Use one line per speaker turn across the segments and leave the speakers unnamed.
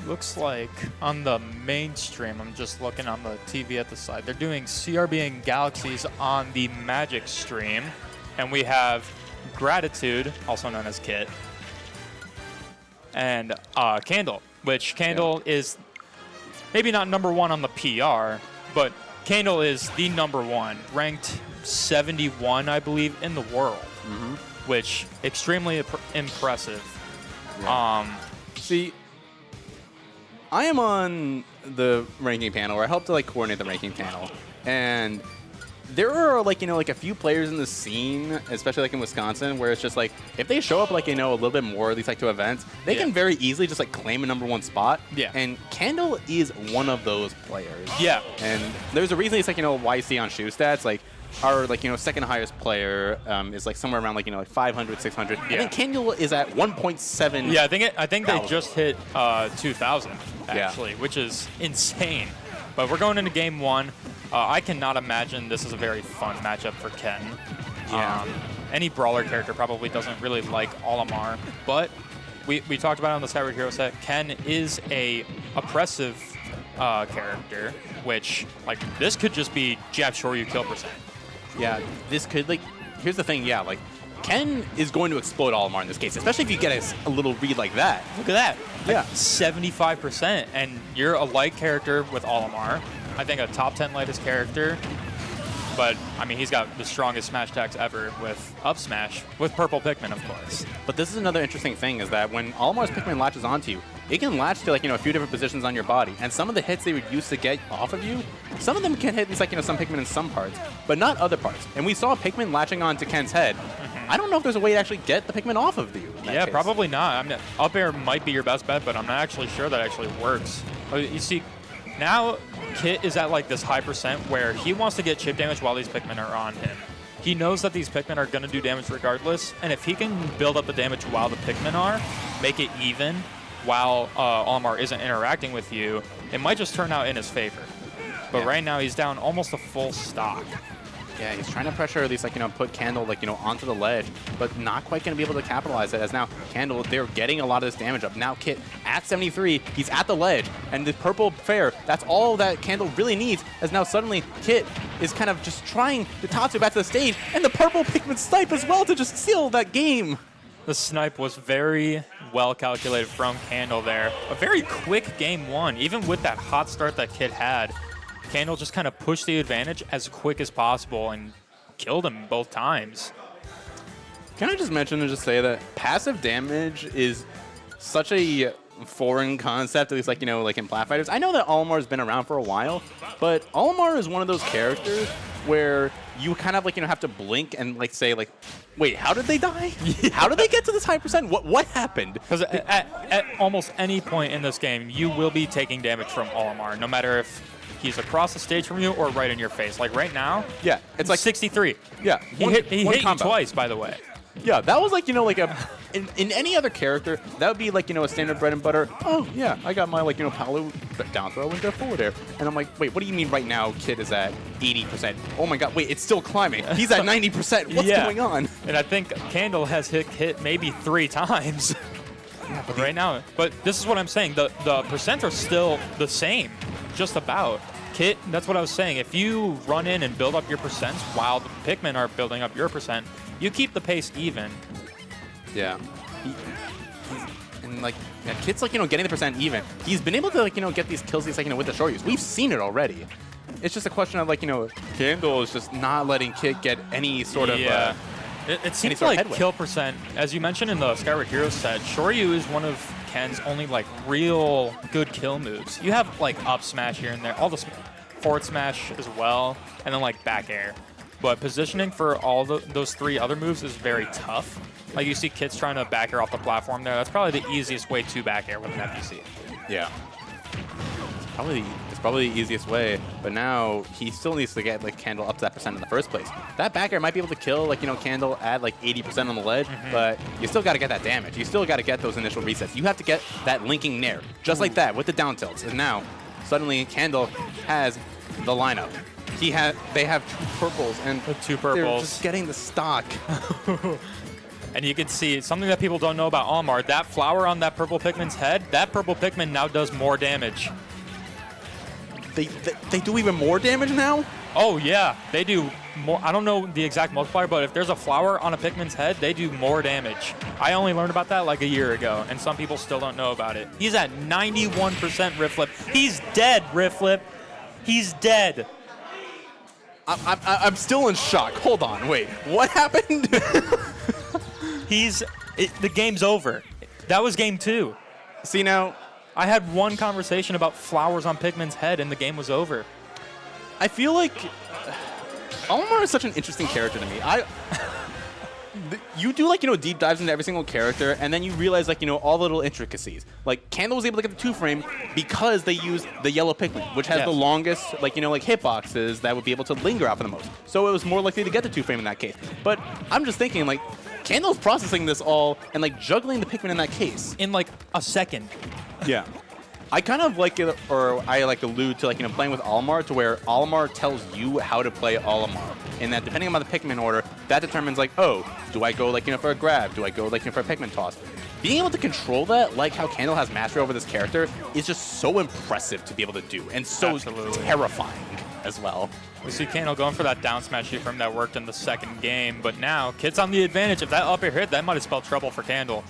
looks like on the main stream, I'm just looking on the TV at the side, they're doing CRB and Galaxies on the Magic stream. And we have Gratitude, also known as Kit, and Candle, which Candle is maybe not #1 on the PR, but Candle is the #1, ranked 71, I believe, in the world, which extremely impressive.
Yeah. See, I am on the ranking panel, or I help to like coordinate the ranking panel, and there are like a few players in the scene, especially like in Wisconsin, where it's just like if they show up like a little bit more at these like 2 events, they can very easily just like claim a #1 spot.
Yeah.
And Candle is one of those players.
Yeah.
And there's a reason it's like why you see on shoe stats like our like second highest player is like somewhere around like 500, 600. I think Candle is at 1.7.
Yeah, I think they just hit 2,000 actually,
Yeah.
which is insane. But we're going into game 1. I cannot imagine this is a very fun matchup for Ken.
Yeah.
Any brawler character probably doesn't really like Olimar, but we talked about it on the Skyward Hero set. Ken is a oppressive character, which like this could just be jab Shoryu kill percent.
Yeah, this could like. Here's the thing. Yeah, like Ken is going to explode Olimar in this case, especially if you get a little read like that.
Look at that.
Yeah.
75%, and you're a light character with Olimar. I think a top 10 lightest character, but I mean he's got the strongest smash attacks ever with up smash with purple Pikmin, of course.
But this is another interesting thing is that when Olimar's Pikmin latches onto you, it can latch to like a few different positions on your body, and some of the hits they would use to get off of you, some of them can hit these like some Pikmin in some parts, but not other parts. And we saw Pikmin latching onto Ken's head. I don't know if there's a way to actually get the Pikmin off of you.
Yeah, probably not. I mean, up air might be your best bet, but I'm not actually sure that actually works. You see, now Kit is at like this high percent where he wants to get chip damage while these Pikmin are on him. He knows that these Pikmin are going to do damage regardless, and if he can build up the damage while the Pikmin are, make it even while Olimar isn't interacting with you, it might just turn out in his favor. But right now he's down almost a full stock.
Yeah, he's trying to pressure, at least like put Candle like onto the ledge, but not quite going to be able to capitalize it. As now Candle, they're getting a lot of this damage up. Now Kit at 73, he's at the ledge, and the purple fair, that's all that Candle really needs. As now suddenly Kit is kind of just trying to Tatsu back to the stage, and the purple Pikmin snipe as well to just seal that game.
The snipe was very well calculated from Candle there. A very quick game 1, even with that hot start that Kit had. Candle just kind of pushed the advantage as quick as possible and killed him both times.
Can I just mention and just say that passive damage is such a foreign concept, at least like, like in Plat Fighters. I know that Olimar's been around for a while, but Olimar is one of those characters where you kind of like, have to blink and like say like, wait, how did they die? How did they get to this high percent? What happened?
Because at almost any point in this game, you will be taking damage from Olimar, no matter if he's across the stage from you or right in your face. Like right now,
yeah, it's like
63.
Yeah,
he hit you twice, by the way.
Yeah, that was like like a in any other character that would be like a standard bread and butter. Oh yeah, I got my like Palu down throw into forward air, and I'm like, wait, what do you mean right now? Kid is at 80%. Oh my god, wait, it's still climbing. He's at 90%. What's going on?
And I think Candle has hit maybe 3 times. Yeah, but right now, but this is what I'm saying. The percents are still the same, just about. Kit, that's what I was saying. If you run in and build up your percents while the Pikmin are building up your percent, you keep the pace even.
Yeah. And like, Kit's like, getting the percent even. He's been able to like, get these kills, these like, with the Shoryus. We've seen it already. It's just a question of like, Candle is just not letting Kit get any sort of.
It seems like kill percent, as you mentioned in the Skyward Heroes set, Shoryu is one of Ken's only like real good kill moves. You have like up smash here and there, all the forward smash as well, and then like back air. But positioning for all those 3 other moves is very tough. Like you see Kit's trying to back air off the platform there. That's probably the easiest way to back air with an FPC.
Yeah. It's probably the easiest way, but now he still needs to get like Candle up to that percent in the first place. That back air might be able to kill like Candle at like 80% on the ledge, but you still got to get that damage. You still got to get those initial resets. You have to get that linking nair, just like that with the down tilts. And now suddenly Candle has the lineup. They have 2 purples and
the 2 purples.
They're just getting the stock.
And you can see something that people don't know about Olimar. That flower on that purple Pikmin's head, that purple Pikmin now does more damage.
They do even more damage now?
Oh, yeah. They do more. I don't know the exact multiplier, but if there's a flower on a Pikmin's head, they do more damage. I only learned about that like a year ago, and some people still don't know about it. He's at 91% Rift Flip. He's dead, Rift Flip. He's dead.
I'm still in shock. Hold on. Wait. What happened?
The game's over. That was game 2.
See, now,
I had one conversation about flowers on Pikmin's head, and the game was over.
I feel like Olimar is such an interesting character to me. You do, like, deep dives into every single character, and then you realize, like, all the little intricacies. Like, Candle was able to get the 2-frame because they used the yellow Pikmin, which has the longest, like, hitboxes that would be able to linger out for the most. So it was more likely to get the 2-frame in that case. But I'm just thinking, like, Candle's processing this all and, like, juggling the Pikmin in that case.
In, like, a second.
Yeah. I kind of like it, or I like allude to, like, playing with Olimar to where Olimar tells you how to play Olimar. And that depending on the Pikmin order, that determines, like, oh, do I go, like, for a grab? Do I go, like, for a Pikmin toss? Being able to control that, like how Candle has mastery over this character, is just so impressive to be able to do, and so terrifying as well.
We see Candle going for that down smash from that worked in the second game, but now Kit's on the advantage. If that up air hit, that might have spelled trouble for Candle.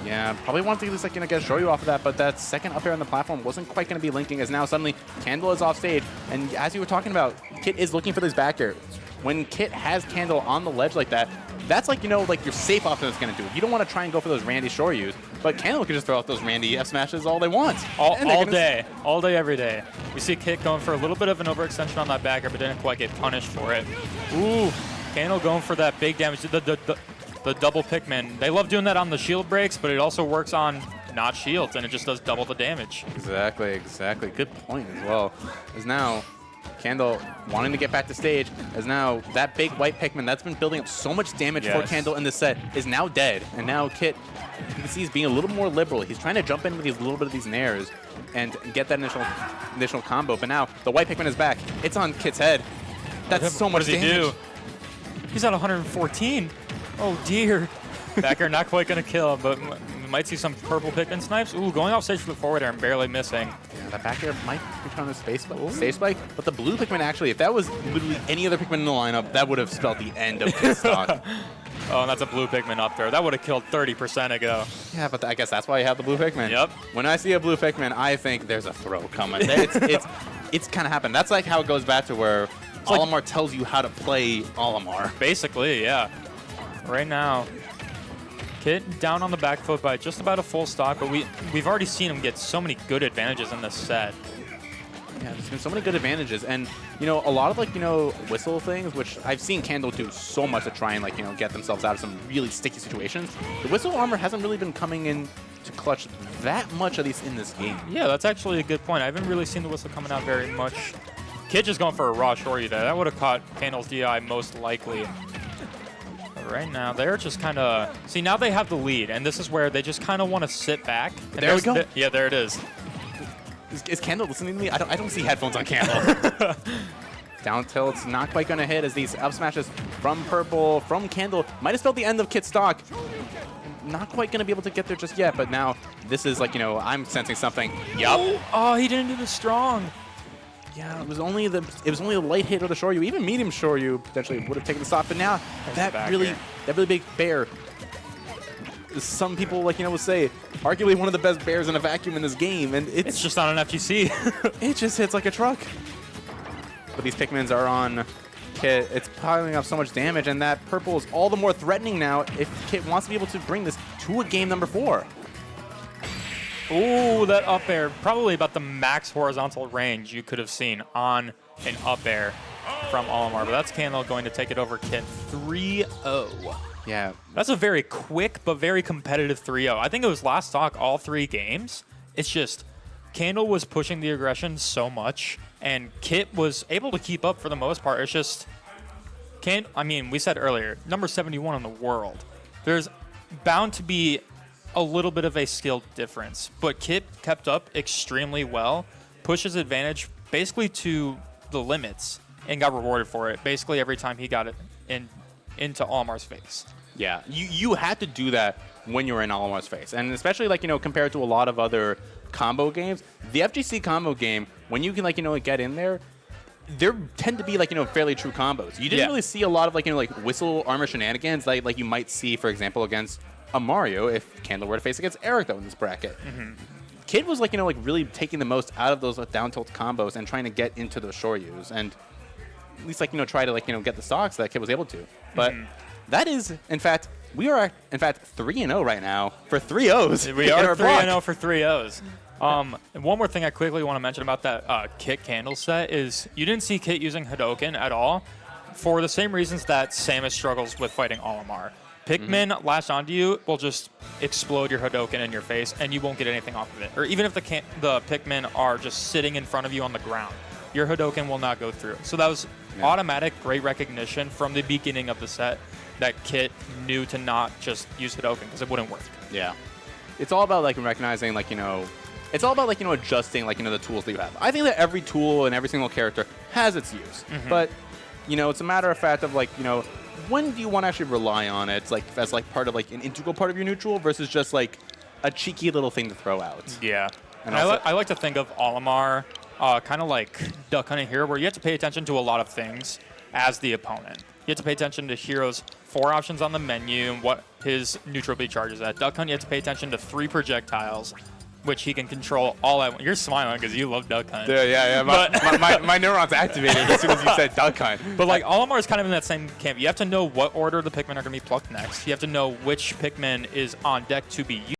Yeah, probably wanted to at least, like, get a show you off of that, but that second up air on the platform wasn't quite going to be linking, as now suddenly Candle is off stage, and as you were talking about, Kit is looking for these back airs. When Kit has Candle on the ledge like that, that's like, like your safe option that's going to do it. You don't want to try and go for those Randy Shoryus, but Candle can just throw out those Randy F smashes all they want.
All day, every day. We see Kit going for a little bit of an overextension on that back air, but didn't quite get punished for it. Ooh, Candle going for that big damage. The double Pikmin. They love doing that on the shield breaks, but it also works on not shields, and it just does double the damage.
Exactly. Good point as well. As now, Candle wanting to get back to stage, as now that big white Pikmin that's been building up so much damage for Candle in this set is now dead. And now Kit, you can see he's being a little more liberal. He's trying to jump in with a little bit of these nairs and get that initial combo. But now the white Pikmin is back. It's on Kit's head. That's so much damage. What does he do?
He's at 114. Oh, dear. Back air not quite going to kill, but we might see some purple Pikmin snipes. Ooh, going off stage for the forward air and barely missing.
Yeah, that back air might return the space spike, but the blue Pikmin actually, if that was literally any other Pikmin in the lineup, that would have spelled the end of his stock.
Oh, and that's a blue Pikmin up there. That would have killed 30% ago.
Yeah, but I guess that's why you have the blue Pikmin.
Yep.
When I see a blue Pikmin, I think there's a throw coming. It's kind of happened. That's like how it goes back to where Olimar tells you how to play Olimar.
Basically, yeah. Right now, Kit down on the back foot by just about a full stock, but we've already seen him get so many good advantages in this set.
Yeah, there's been so many good advantages, and a lot of, like, whistle things, which I've seen Candle do so much to try and, like, get themselves out of some really sticky situations. The whistle armor hasn't really been coming in to clutch that much, at least in this game.
Yeah, that's actually a good point. I haven't really seen the whistle coming out very much. Kit just going for a raw Shoryu there. That would have caught Candle's DI most likely. Right now, they're just kind of... See, now they have the lead, and this is where they just kind of want to sit back. And
there we go.
Yeah, there it is.
Is Candle listening to me? I don't see headphones on Candle. Down tilt's not quite going to hit as these up smashes from Purple, from Candle, might have spelled the end of Kit's stock. Not quite going to be able to get there just yet, but now this is like, I'm sensing something. Yup.
Oh, he didn't do the strong.
Yeah, it was only the light hit of the Shoryu. Even medium Shoryu potentially would have taken the stop, but now that really big bear. Some people, like, would say, arguably one of the best bears in a vacuum in this game, and it's
just on an FGC.
It just hits like a truck. But these Pikmins are on Kit. It's piling up so much damage, and that purple is all the more threatening now if Kit wants to be able to bring this to a game number 4.
Ooh, that up air. Probably about the max horizontal range you could have seen on an up air from Olimar. But that's Candle going to take it over Kit 3-0.
Yeah.
That's a very quick but very competitive 3-0. I think it was last talk all 3 games. It's just Candle was pushing the aggression so much, and Kit was able to keep up for the most part. It's just, we said earlier, number 71 in the world. There's bound to be a little bit of a skill difference, but Kit kept up extremely well, pushed his advantage basically to the limits, and got rewarded for it basically every time he got it into Olimar's face.
Yeah, you had to do that when you were in Olimar's face. And especially, like, compared to a lot of other combo games, the FGC combo game, when you can, like, get in there, there tend to be, like, fairly true combos. You didn't really see a lot of, like, like whistle armor shenanigans like you might see, for example, against a Mario if Candle were to face against Eric, though, in this bracket. Kid was, like, like really taking the most out of those down tilt combos and trying to get into those Shoryus and at least, like, try to, like, get the stocks that Kid was able to. But that is, in fact, we are, in fact, 3-0 right now for 3-0s.
We are 3-0 for 3-0s. And one more thing I quickly want to mention about that Kit Candle set is you didn't see Kit using Hadoken at all for the same reasons that Samus struggles with fighting Olimar. Pikmin lash onto you will just explode your Hadoken in your face, and you won't get anything off of it. Or even if the Pikmin are just sitting in front of you on the ground, your Hadoken will not go through. So that was automatic, great recognition from the beginning of the set that Kit knew to not just use Hadoken because it wouldn't work. Yeah.
It's all about, like, recognizing, like, it's all about, like, adjusting, like, the tools that you have. I think that every tool and every single character has its use. But, it's a matter of fact of, like, when do you want to actually rely on it, like, as, like, part of, like, an integral part of your neutral versus just, like, a cheeky little thing to throw out.
Yeah. And I like to think of Olimar kind of like Duck Hunting here, where you have to pay attention to a lot of things as the opponent. You have to pay attention to Hero's 4 options on the menu and what his neutral B charges at. Duck Hunt, you have to pay attention to 3 projectiles, which he can control all at once. You're smiling because you love Duck Hunt.
Yeah. My neurons activated as soon as you said Duck Hunt.
But, like, Olimar is kind of in that same camp. You have to know what order the Pikmin are going to be plucked next. You have to know which Pikmin is on deck to be used.